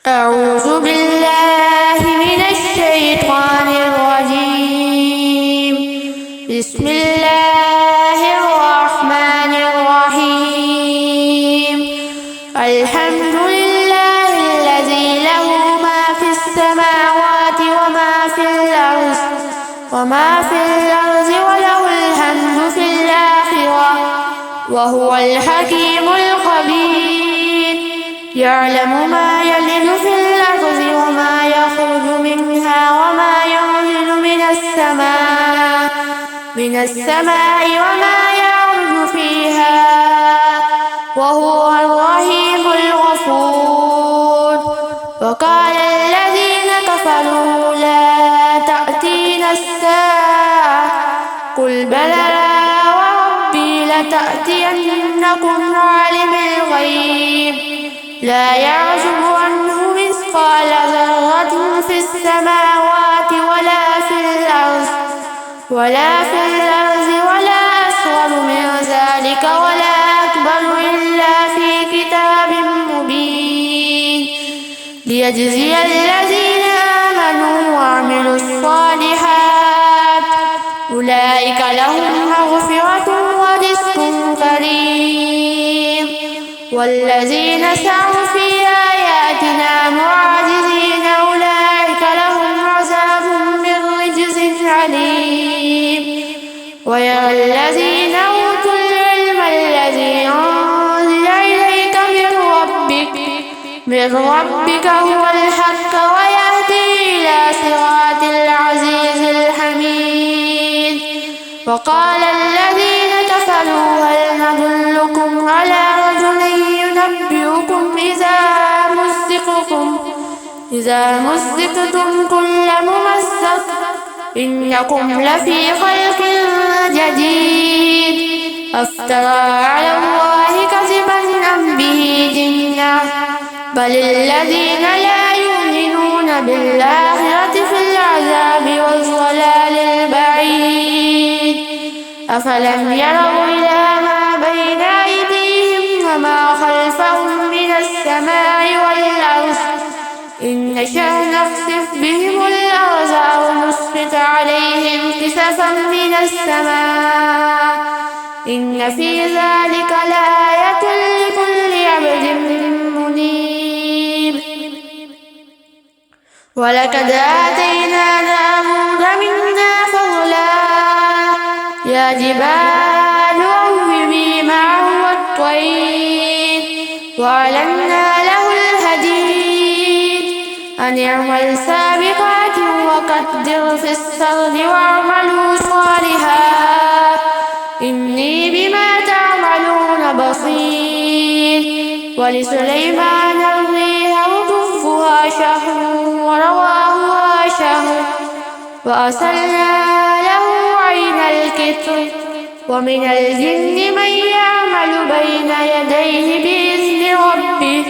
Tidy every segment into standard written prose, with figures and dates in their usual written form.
أعوذ بالله من الشيطان الرجيم. بسم الله الرحمن الرحيم. الحمد لله الذي له ما في السماوات وما في الأرض وله الحمد في الآخرة وهو الحكيم الخبير. يعلم ما يلج في الأرض وما يخرج منها وما ينزل من السماء وما يعرج فيها وهو الرحيم الغفور. وقال الذين كفروا لا تأتينا الساعة قل بلى وربي لتأتينكم عالم الغيب لا يعزب عنه مثقال ذرة في السماوات ولا في الأرض ولا أصغر من ذلك ولا أكبر إلا في كتاب مبين ليجزي الذين آمنوا وعملوا الصالحات أولئك لهم مغفرة ورزق كريم. والذين سعوا في آياتنا معاجزين أولئك لهم عذاب من رجز عليم. ويرى الذين أوتوا العلم الذي أنزل إليك من ربك هو الحق ويهدي إلى صراط العزيز الحميد. وقال الذين كفروا هل ندلكم على رجل ينبئكم إذا مزقتم كل ممزق إنكم لفي خلق جديد أفترى على الله كذبا أم به جنة بل الذين لا يؤمنون بالآخرة في العذاب والضلال البعيد. أفلم يروا إلى ما بين أيديهم وما خلفهم من السماء والأرض إن نشأ نخسف بهم الأرض أو نسقط عليهم كسفا من السماء إن في ذلك لآية لكل عبد منيب. ولقد آتينا داود منا فضلا يا جبال أوبي معه والطير وأعلنا له الحديد أن اعمل سابقات وقدر في السرد واعملوا صالحا إني بما تعملون بصير. ولسليمان الريح غدوها شهر ورواحها شهر وأسلنا له عين الكتر ومن الجن من يعمل بين يديه بإذن ربه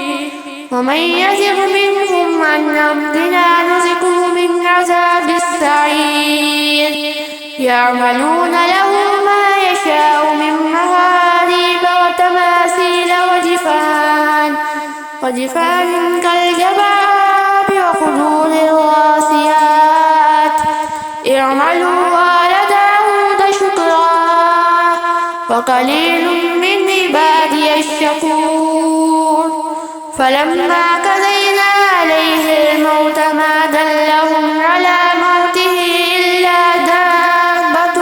ومن يزغ منهم عن أمرنا نذقه من عذاب السعير. يعملون له ما يشاء من محاريب وتماثيل وجفان كالجباب وقدور الراسيات اعملوا آل داود شكرا وقليل من عبادي الشكور. فلما قضينا عليه الموت ما دلهم على موته إلا دابة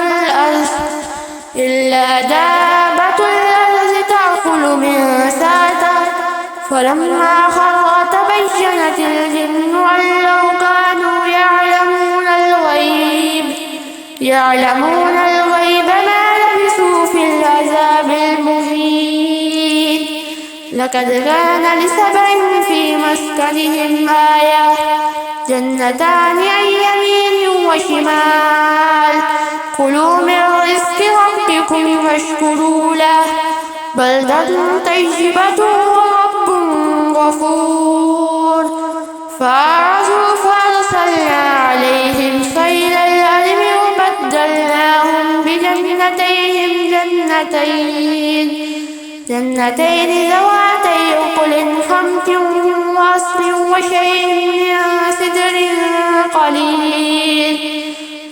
الأرض تأكل من ساته فلما خر تبينت الجن أن لو كانوا يعلمون الغيب ما لبثوا في العذاب المهين. لقد كان لسبع في مسكنهم آية جنتان عن يمين وشمال كلوا من رزق ربكم واشكروا له بلدة طيبة ورب غفور. فأعرضوا فأرسلنا عليهم سيل العرم وبدلناهم بجنتين جنتين ذواتي أكل خمط وعصر وشيء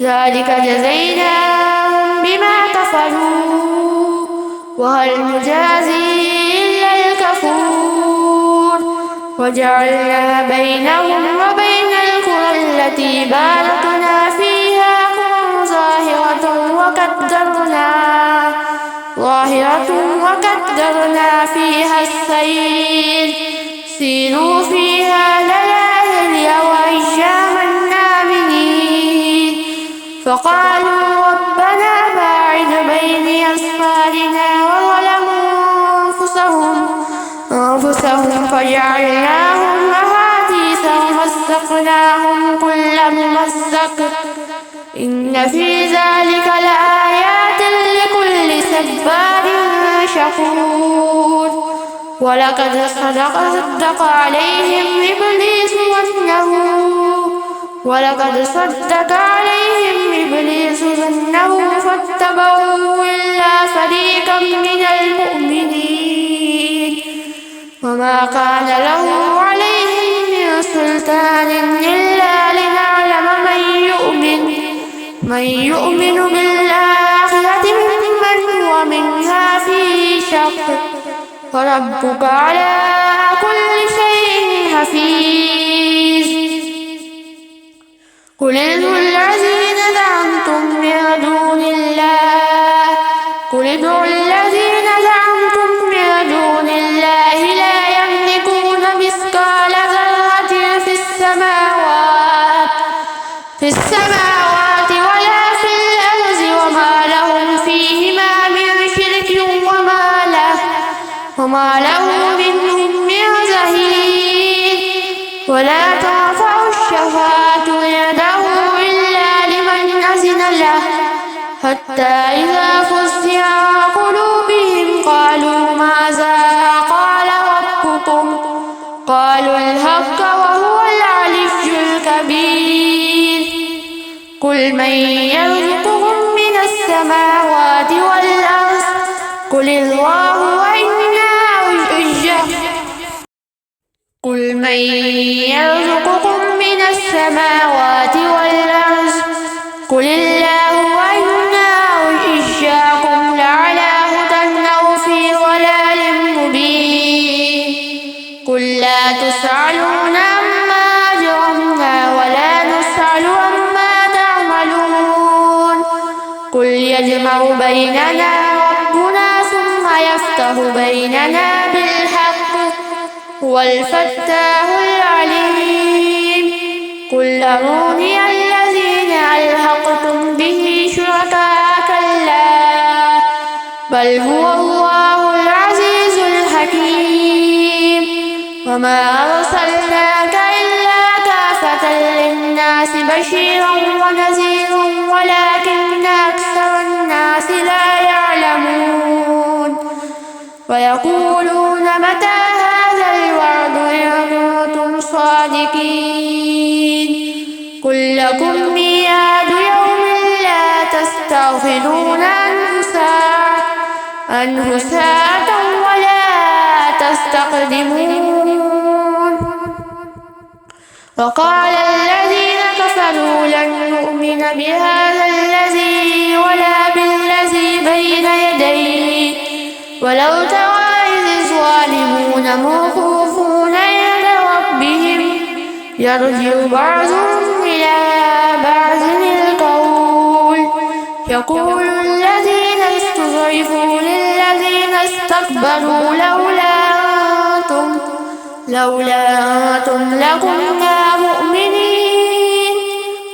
ذلك جزيناهم بما كفروا وهل نجازي إلا الكفور وجعلنا بينهم وبين القرى التي باركنا فيها قرى ظاهرة وقدرنا فيها السير سيروا فيها ليالي وأياما آمنين فقالوا ربنا باعد بين أسفارنا وظلموا أنفسهم فجعلناهم أحاديث ومزقناهم كل ممزق إن في ذلك لآيات لكل صبار شكور ولقد صدق عليهم إبليس ظنه فاتبعوه إلا فريقا من المؤمنين وما كان له عليهم من سلطان إلا لنعلم من يؤمن بالآخرة ممن هو منها في شك وربك على كل شيء حفيظ قل ادعوا الذين زعمتم من دون الله لا يملكون مثقال ذرة في السماوات ولا في الأرض وما لهم فيهما من شرك وما له منهم من ظهير ولا تنفع الشفاعة عنده إلا لمن أذن له حتى إذا فزع عن قلوبهم قالوا ماذا قال ربكم قالوا الحق وهو العلي الكبير قل من يرزقكم من السماوات والأرض قل الله قل من يرزقكم من السماوات والأرض قل الله وإنا وإياكم لعلى هدى أو في ضلال مبين قل لا تسألون عما أجرمنا ولا نسأل عما تعملون قل يجمع بيننا ربنا ثم يفتح بيننا بالحق هو الفتاح العليم قل أروني الذين ألحقتم به شركاء كلا بل هو الله العزيز الحكيم وما أرسلناك إلا كافة للناس بشيرا ونذيرا ولكن أكثر الناس لا يعلمون ويقولون متى الوعد إن كنتم صادقين قل لكم ميعاد يوم لا تستغفرون عنه ساعة ولا تستقدمون وقال الذين كفروا لن نؤمن بهذا الذي ولا بالذي بين يديه ولو ترى إذ الظالمون موقوفون عند ربهم يرجع بعضهم إلى بعض القول يقول الذين استضعفوا للذين استكبروا لولا أنتم لكنا مؤمنين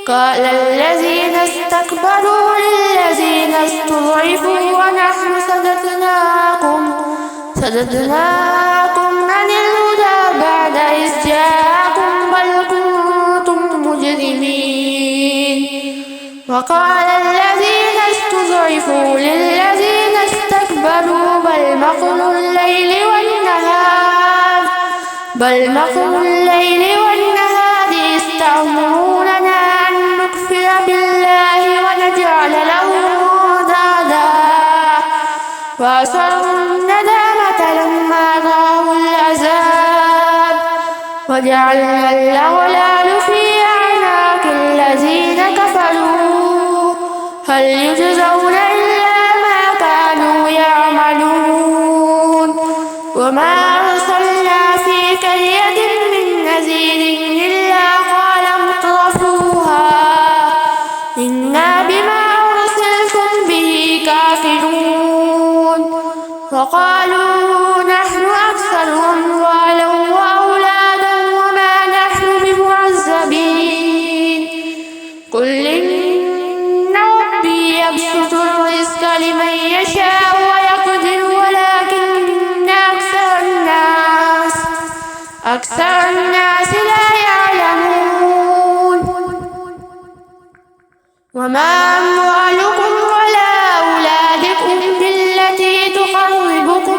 قال الذين استكبروا للذين استضعفوا ونحن صددناكم عن الهدى بعد إذ جاءكم بل كنتم مجرمين وقال الذين استضعفوا للذين استكبروا بل مكر الليل والنهار إذ تأمروننا أن نكفر بالله ونجعل له أندادا وأسروا الندامة لما رأوا العذاب وجعلنا الأغلال في أعناق الذين كفروا هل يجزون إلا ما كانوا يعملون وما أرسلنا في قرية من نذير إلا قال مترفوها إنا بما أرسلتم به كافرون وقالوا نحن أكثر أموالا وأولادا وما نحن بمعذبين قل إن ربي يبسط الرزق لمن يشاء ويقدر ولكن أكثر الناس لا يعلمون وما أموالكم ولا أولادكم بالتي تقربكم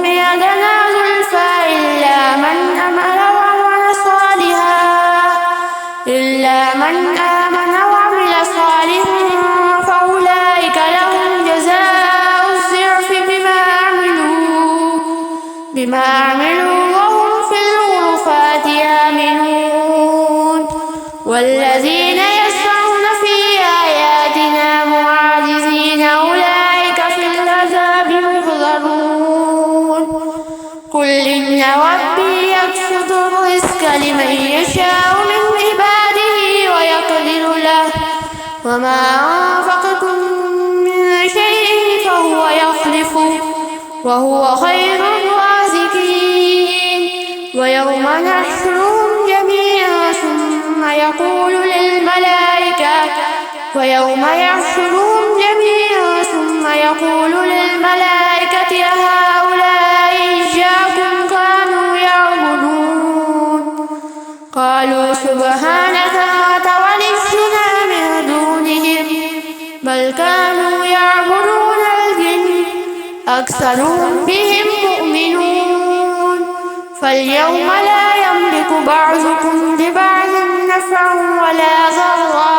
عندنا زلفى إلا من آمن وعمل صالحا فأولئك لهم جزاء الضعف بما عملوا وهم في الغرفات آمنون والذين يسعون في آياتنا معاجزين أولئك في العذاب محضرون قل إن ربي يبسط الرزق لمن يشاء من عباده ويقدر له وما أنفقتم من شيء فهو يخلفه وهو خير الرازقين ويوم نحشرهم جميعا ثم يقول للملائكة أهؤلاء إياكم كانوا يعبدون قالوا سبحانك ما ولينا من دونهم بل كانوا يعبدون الجن أكثرهم بهم مؤمنون فاليوم لا يملك بعضكم لبعض نفعا ولا ضرا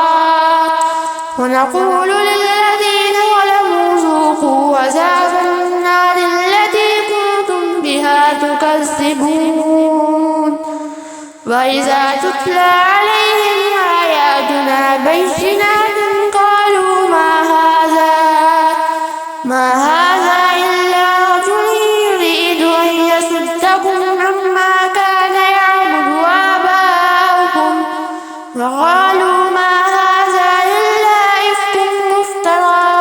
ونقول للذين ظلموا ذوقوا عذاب النار التي كنتم بها تكذبون وإذا تتلى عليهم آياتنا بينات قالوا ما هذا إلا رجل يريد أن يصدكم عما كان يعبد آباؤكم وقالوا ما هذا إلا إفك مفترى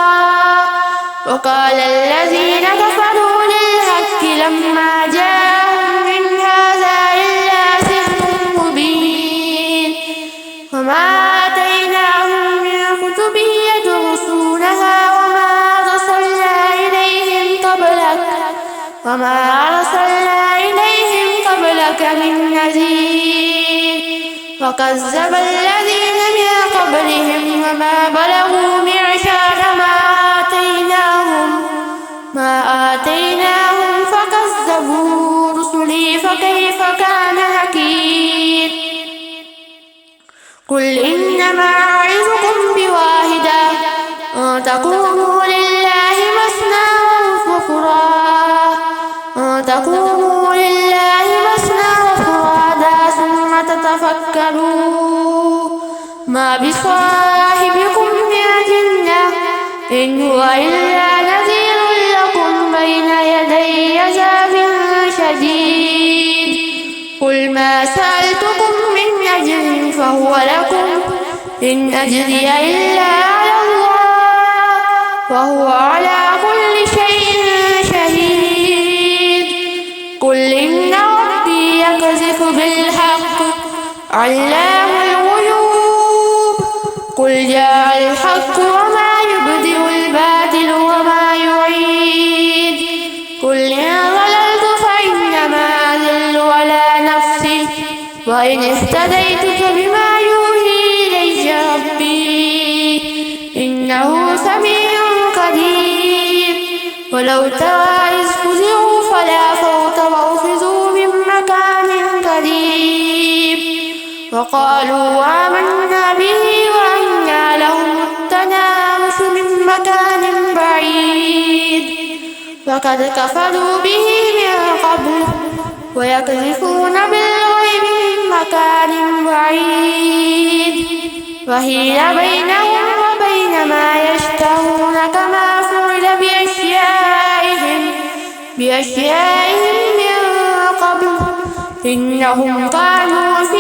وقال الذين كفروا للحق لما جاءهم إن هذا إلا سحر مبين وما آتيناهم من كتب يدرسونها وما أرسلنا إليهم قبلك من نذير وكذب الذين من قبلهم وما بلغوا معشار ما آتيناهم فكذبوا رسلي فكيف كان نكير قل إنما أعظكم بواحدة أن تقوموا لله مثنى وفرادا ثم تتفكروا ما بصاحبكم من جنة إن هو إلا نذير لكم بين يدي عذاب شديد قل ما سألتكم من أجر فهو لكم إن أجري إلا على الله وهو على كل شيء شهيد قل إن ربي يقذف بالحق علام الغيوب قل جاء الحق وما يبدئ الباطل وما يعيد قل إن ضللت فإنما أضل على نفسي وإن اهتديت فبما يوحي إلي ربي إنه سميع قدير ولو ترى إذ فزعوا فلا فوت وأخذوا من مكان قريب وقالوا آمنا به وأنى لهم التناوش من مكان بعيد فقد كفروا به من قبل ويقذفون بالغيب من مكان بعيد وهي بينهم وبين ما يشتهون كما فعل بأشيائهم من قبل إنهم كانوا في